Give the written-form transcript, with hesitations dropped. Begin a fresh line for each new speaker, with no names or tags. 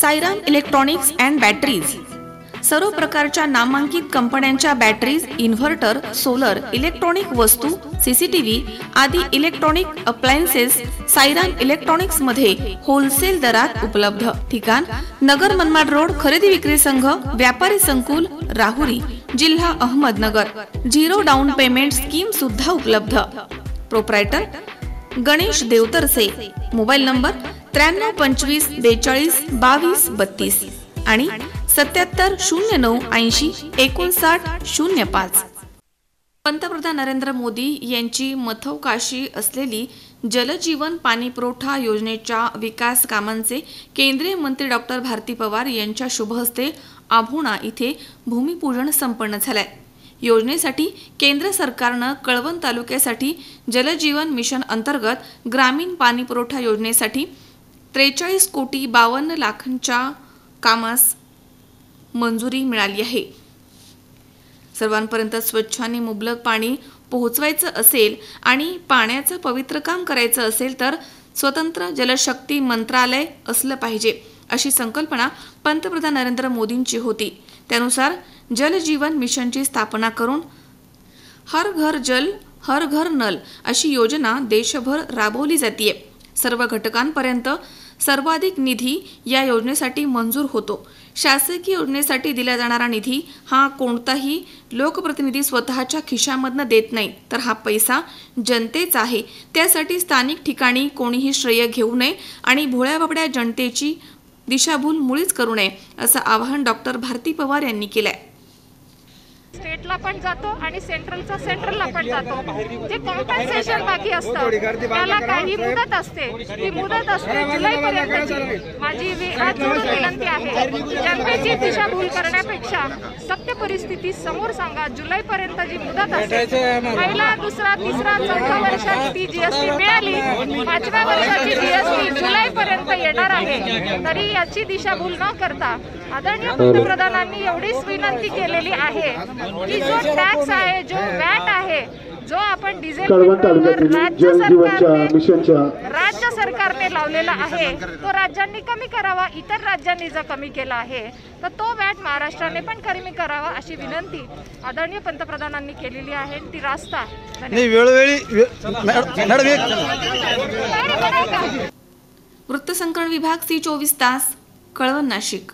Sairam electronics and batteries सर्व प्रकारच्या नामांकित कंपन्यांच्या बॅटरीज, इन्व्हर्टर, सोलर, इलेक्ट्रॉनिक वस्तू, सीसीटीव्ही आदी इलेक्ट्रॉनिक अप्लायन्सेस सायराम इलेक्ट्रॉनिक्स मध्ये होलसेल दरात उपलब्ध। ठिकाण नगर मनमाड रोड, खरेदी विक्री संघ, व्यापारी संकुल, राहुरी, जिल्हा अहमदनगर। 0 डाऊन पेमेंट स्कीम सुद्धा उपलब्ध। Proprietor Ganesh Devtarse. Mobile number 93 45 42 32 आणि 77 09 80 59 05। पंतप्रधान नरेंद्र मोदी यांची महत्त्वाकांक्षी असलेली जलजीवन पाणी पुरवठा योजनेच्या विकास कामांचे केंद्रीय मंत्री डॉक्टर भारती पवार यांच्या शुभ हस्ते आभोणा इथे भूमिपूजन संपन्न झाले। योजनेसाठी केंद्र सरकारने कळवण तालुक्यासाठी जलजीवन मिशन अंतर्गत ग्रामीण पाणी पुरवठा योजनेसाठी 43 कोटी 52 लाखांच्या कामास मंजुरी मिळाली आहे। सर्वांपर्यंत स्वच्छ आणि मुबलक पाणी पोहोचवायचं असेल आणि पाण्याचं पवित्र काम करायचं असेल तर स्वतंत्र जलशक्ती मंत्रालय असलं पाहिजे अशी संकल्पना पंतप्रधान नरेंद्र मोदींची होती। त्यानुसार जल जीवन मिशनची स्थापना करून हर घर जल हर घर नल अशी योजना देशभर राबवली जाते। सर्व घटकांपर्यंत सर्वाधिक निधी या योजनेसाठी मंजूर होतो। शासकीय योजनेसाठी दिला जाणारा निधी हा कोणताही लोकप्रतिनिधी स्वतःच्या खिशामधनं देत नाही, तर हा पैसा जनतेचा आहे। त्यासाठी स्थानिक ठिकाणी कोणीही श्रेय घेऊ नये आणि भोळ्याबाबड्या जनतेची दिशाभूल मुळीच करू नये असं आवाहन डॉक्टर भारती पवार यांनी केलंय।
स्टेटला पण जातो आणि सेंट्रलचा सेंट्रलला पण जातो। जे कॉम्पेन्सेशन बाकी असतं त्याला काही मुदत असते, ती मुदत असते जुलैपर्यंतची। माझी हात जोडून विनंती आहे, जनतेची दिशाभूल करण्यापेक्षा सत्य परिस्थिती समोर सांगा। जुलैपर्यंत जी मुदत असते, पहिला दुसरा तिसरा चौथा वर्षाची जीएसटी मिळाली, 5व्या वर्षाची जीएसटी जुलैपर्यंत येणार आहे। तरी याची दिशाभूल न करता आदरणीय पंतप्रधानांनी एवढीच विनंती केलेली आहे की जो टॅक्स आहे, जो वॅट आहे, जो आपण डिझेल राज्य सरकारने लावलेला आहे तो राज्यांनी कमी करावा। इतर राज्यांनी जर कमी केला आहे तर तो वॅट महाराष्ट्राने पण कमी करावा अशी विनंती आदरणीय पंतप्रधानांनी केलेली आहे। ती रास्त आहे।
वृत्तसंकलन विभाग C 24 तास, कळवण, नाशिक।